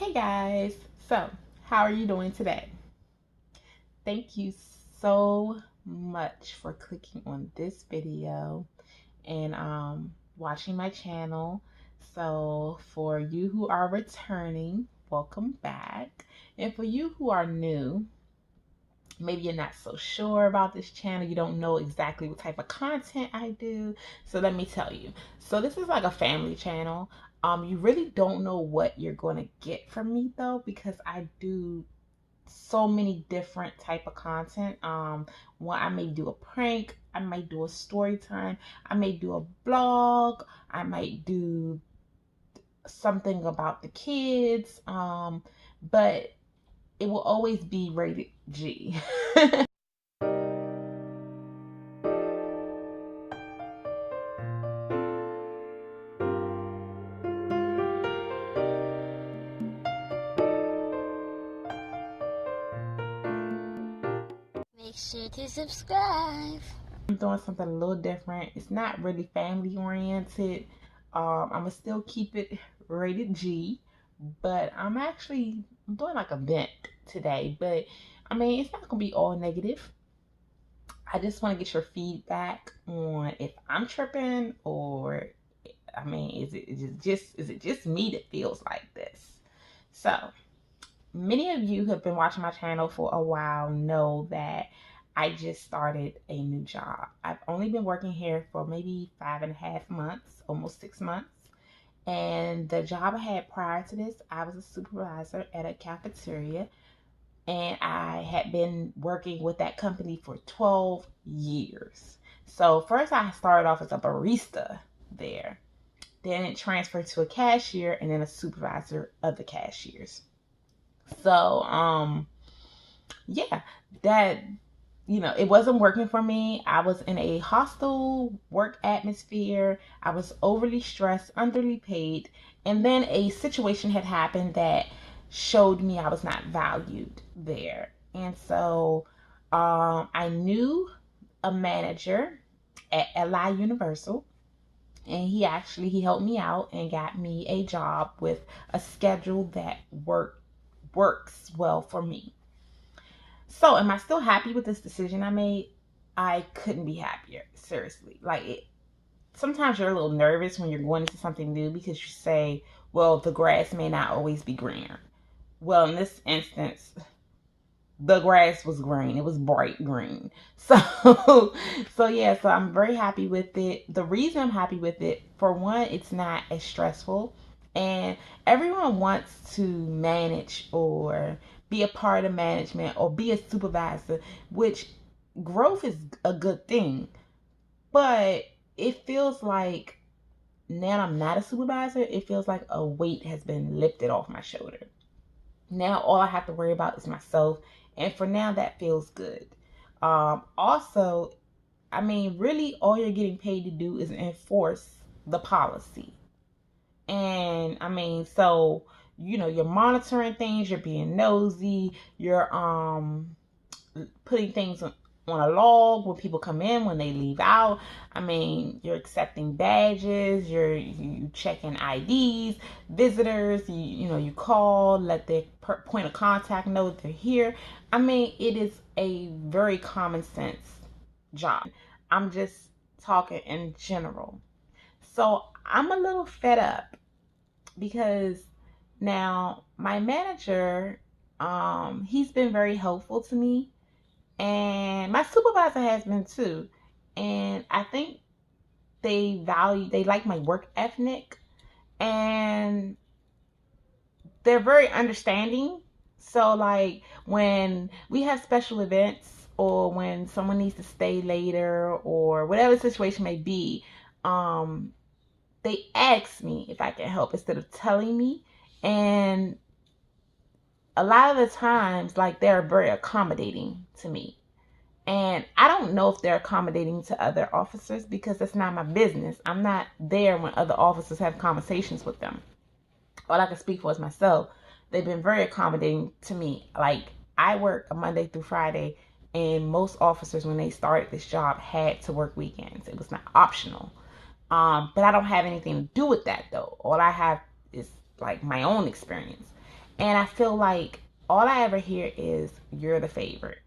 Hey guys, so how are you doing today? Thank you so much for clicking on this video and watching my channel. So for you who are returning, welcome back. And for you who are new, maybe you're not so sure about this channel, you don't know exactly what type of content I do. So let me tell you. So this is like a family channel. You really don't know what you're going to get from me though, because I do so many different type of content. Well, I may do a prank, I might do a story time, I may do a blog, I might do something about the kids, but it will always be rated G. Make sure to subscribe. I'm doing something a little different. It's not really family oriented. I'm gonna still keep it rated G, but I'm doing like a vent today. But I mean, it's not gonna be all negative. I just want to get your feedback on if I'm tripping or I mean, is it just me that feels like this? So many of you who have been watching my channel for a while know that I just started a new job. I've only been working here for maybe 5.5 months, almost 6 months. And the job I had prior to this, I was a supervisor at a cafeteria. And I had been working with that company for 12 years. So first I started off as a barista there. Then it transferred to a cashier and then a supervisor of the cashiers. So, yeah, that, it wasn't working for me. I was in a hostile work atmosphere. I was overly stressed, underly paid. And then a situation had happened that showed me I was not valued there. And so, I knew a manager at LI Universal, and he helped me out and got me a job with a schedule that works well for me. So, am I still happy with this decision I made? I couldn't be happier. Seriously. Sometimes you're a little nervous when you're going into something new because you say, well, the grass may not always be greener. Well, in this instance, the grass was green. It was bright green. So I'm very happy with it. The reason I'm happy with it, for one, it's not as stressful. And everyone wants to manage or be a part of management or be a supervisor, which growth is a good thing. But it feels like now I'm not a supervisor. It feels like a weight has been lifted off my shoulder. Now all I have to worry about is myself. And for now, that feels good. Also, I mean, really, all you're getting paid to do is enforce the policy. And I mean, so, you're monitoring things, you're being nosy, you're putting things on a log when people come in, when they leave out. I mean, you're accepting badges, you checking IDs, visitors, you call, let the point of contact know that they're here. I mean, it is a very common sense job. I'm just talking in general. So I'm a little fed up because now my manager, he's been very helpful to me, and my supervisor has been too. And I think they like my work ethic, and they're very understanding. So like when we have special events or when someone needs to stay later or whatever the situation may be, um, they ask me if I can help instead of telling me. And a lot of the times, like, they're very accommodating to me. And I don't know if they're accommodating to other officers because that's not my business. I'm not there when other officers have conversations with them. All I can speak for is myself. They've been very accommodating to me. Like, I work a Monday through Friday, and most officers, when they started this job, had to work weekends. It was not optional. But I don't have anything to do with that though. All I have is like my own experience. And I feel like all I ever hear is, you're the favorite.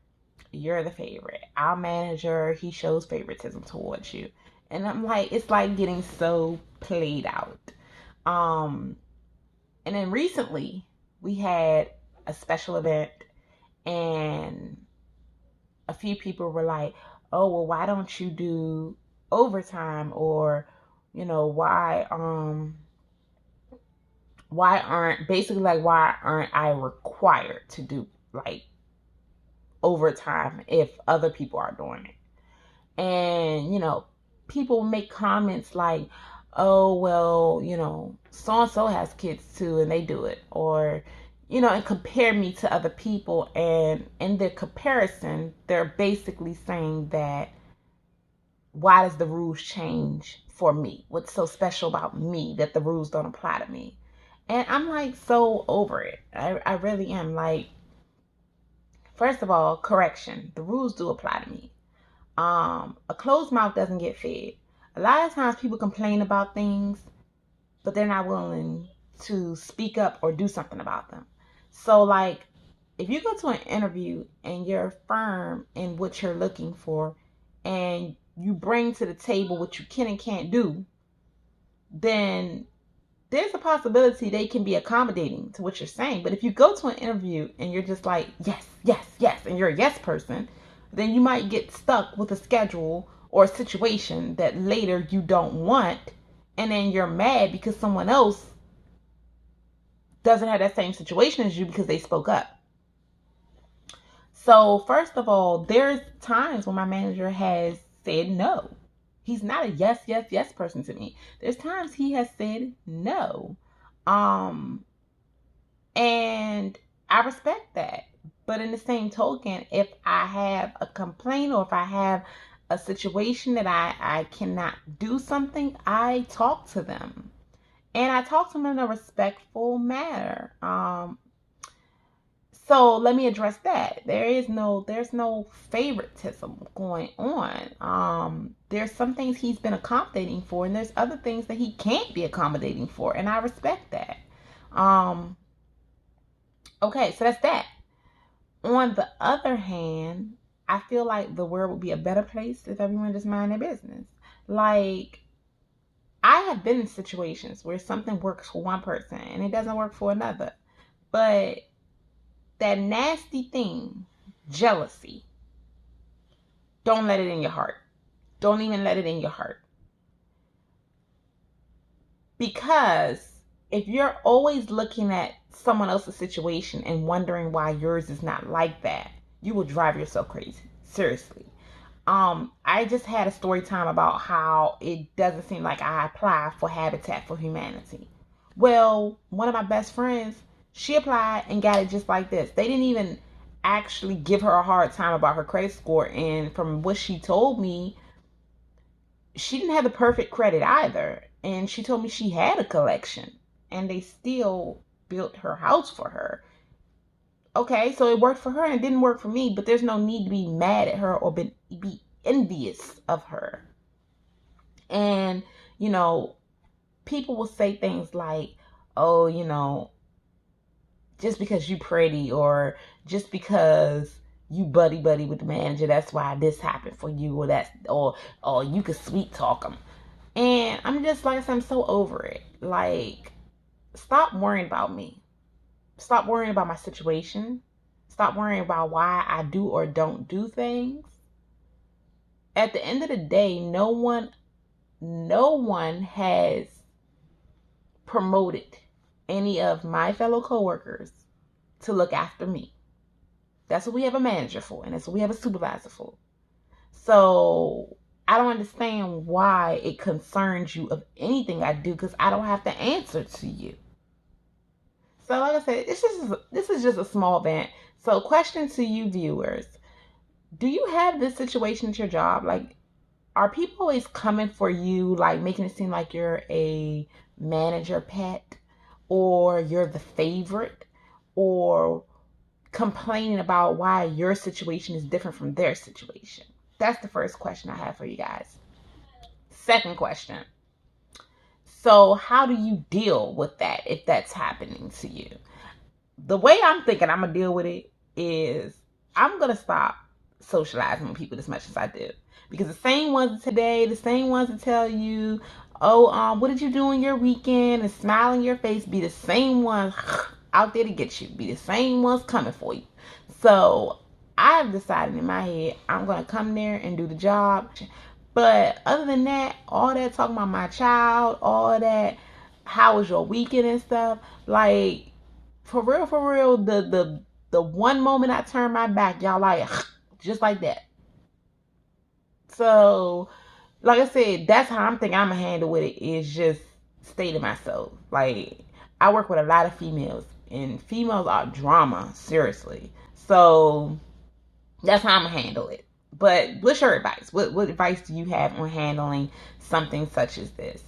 You're the favorite. Our manager, he shows favoritism towards you. And I'm like, it's like getting so played out. Um, and then recently we had a special event, and a few people were like, oh, well, why don't you do overtime? Or, why aren't I required to do like overtime if other people are doing it? And, people make comments like, oh, well, so and so has kids too and they do it. Or, and compare me to other people. And in their comparison, they're basically saying that, why does the rules change for me? What's so special about me that the rules don't apply to me? And I'm like so over it. I really am. Like, first of all, correction. The rules do apply to me. A closed mouth doesn't get fed. A lot of times people complain about things, but they're not willing to speak up or do something about them. So, like, if you go to an interview and you're firm in what you're looking for, and you bring to the table what you can and can't do, then there's a possibility they can be accommodating to what you're saying. But if you go to an interview and you're just like, yes, yes, yes, and you're a yes person, then you might get stuck with a schedule or a situation that later you don't want. And then you're mad because someone else doesn't have that same situation as you because they spoke up. So, first of all, there's times when my manager has said no. He's not a yes, yes, yes person to me. There's times he has said no. Um, and I respect that. But in the same token, if I have a complaint or if I have a situation that I cannot do something, I talk to them. And I talk to them in a respectful manner. So let me address that. There's no favoritism going on. There's some things he's been accommodating for, and there's other things that he can't be accommodating for, and I respect that. Um, okay, so that's that. On the other hand, I feel like the world would be a better place if everyone just mind their business. Like, I have been in situations where something works for one person and it doesn't work for another. But that nasty thing, jealousy, don't let it in your heart. Don't even let it in your heart. Because if you're always looking at someone else's situation and wondering why yours is not like that, you will drive yourself crazy. Seriously. I just had a story time about how it doesn't seem like I apply for Habitat for Humanity. Well, one of my best friends, she applied and got it just like this. They didn't even actually give her a hard time about her credit score. And from what she told me, she didn't have the perfect credit either. And she told me she had a collection and they still built her house for her. Okay, so it worked for her and it didn't work for me, but there's no need to be mad at her or be envious of her. And, you know, people will say things like, oh, just because you pretty or just because you buddy with the manager, that's why this happened for you, or you could sweet talk them. And I'm just like I said, I'm so over it. Like, stop worrying about me. Stop worrying about my situation. Stop worrying about why I do or don't do things. At the end of the day, no one has promoted any of my fellow coworkers to look after me. That's what we have a manager for, and that's what we have a supervisor for. So I don't understand why it concerns you of anything I do, because I don't have to answer to you. So like I said, this is just a small vent. So question to you viewers. Do you have this situation at your job? Like, are people always coming for you, like making it seem like you're a manager pet, or you're the favorite, or complaining about why your situation is different from their situation? That's the first question I have for you guys. Second question. So how do you deal with that if that's happening to you? the way I'm thinking I'm gonna deal with it is I'm gonna stop socializing with people as much as I do. Because the same ones today, the same ones that tell you, oh, what did you do on your weekend and smile in your face, be the same ones out there to get you, be the same ones coming for you. So I've decided in my head I'm gonna come there and do the job. But other than that, all that talking about my child, all that, how was your weekend and stuff, like for real, the one moment I turn my back, y'all like just like that. So, like I said, that's how I'm thinking I'm gonna handle with it is just stay to myself. Like I work with a lot of females, and females are drama, seriously. So that's how I'm gonna handle it. But what's your advice? What advice do you have on handling something such as this?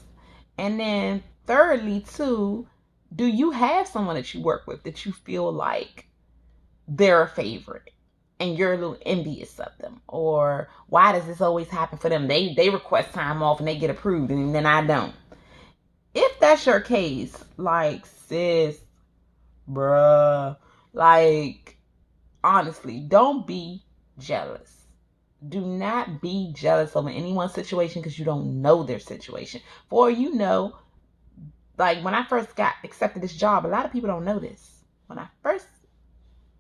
And then thirdly, too, do you have someone that you work with that you feel like they're a favorite and you're a little envious of them? Or why does this always happen for them? They request time off and they get approved and then I don't. If that's your case, like sis, bruh, like honestly, don't be jealous. Do not be jealous over anyone's situation because you don't know their situation. For you know, like when I first got accepted this job, a lot of people don't know this. When I first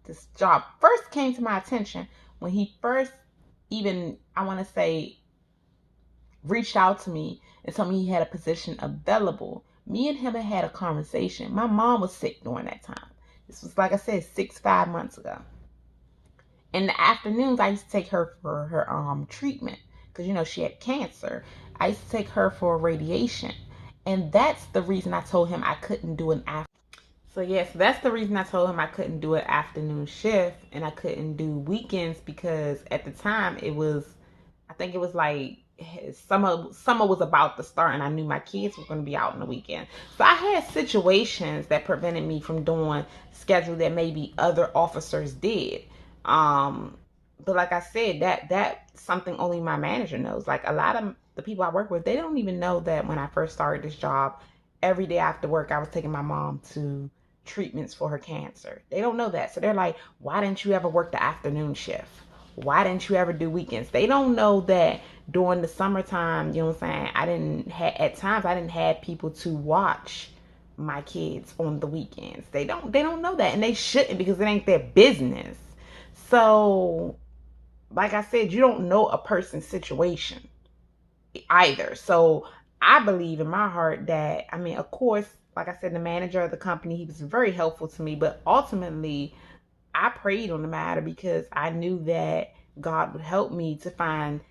this job first came to my attention, when he first even I want to say reached out to me and told me he had a position available, me and him had a conversation. My mom was sick during that time. This was like I said 5 months ago. In the afternoons, I used to take her for her treatment because she had cancer. I used to take her for radiation, and that's the reason I told him I couldn't do an after. So yes, that's the reason I told him I couldn't do an afternoon shift and I couldn't do weekends because at the time it was, I think it was like summer was about to start and I knew my kids were going to be out on the weekend. So I had situations that prevented me from doing schedule that maybe other officers did. Um, but like I said, that's something only my manager knows. Like a lot of the people I work with, they don't even know that when I first started this job, every day after work, I was taking my mom to treatments for her cancer. They don't know that. So they're like, why didn't you ever work the afternoon shift? Why didn't you ever do weekends? They don't know that during the summertime, you know what I'm saying? At times I didn't have people to watch my kids on the weekends. They don't know that and they shouldn't because it ain't their business. So, like I said, you don't know a person's situation either. So, I believe in my heart that, I mean, of course, like I said, the manager of the company, he was very helpful to me, but ultimately, I prayed on the matter because I knew that God would help me to find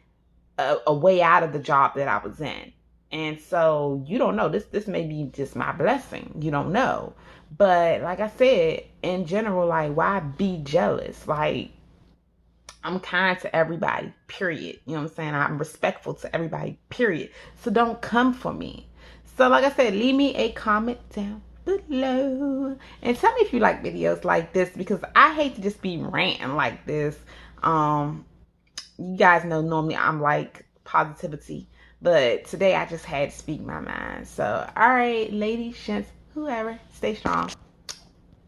a way out of the job that I was in. And so you don't know. This may be just my blessing. You don't know. But like I said, in general, like why be jealous? Like I'm kind to everybody, period. You know what I'm saying? I'm respectful to everybody, period. So don't come for me. So like I said, leave me a comment down below and tell me if you like videos like this because I hate to just be ranting like this. You guys know normally I'm like positivity, but today I just had to speak my mind. So all right, ladies, gents, whoever, stay strong.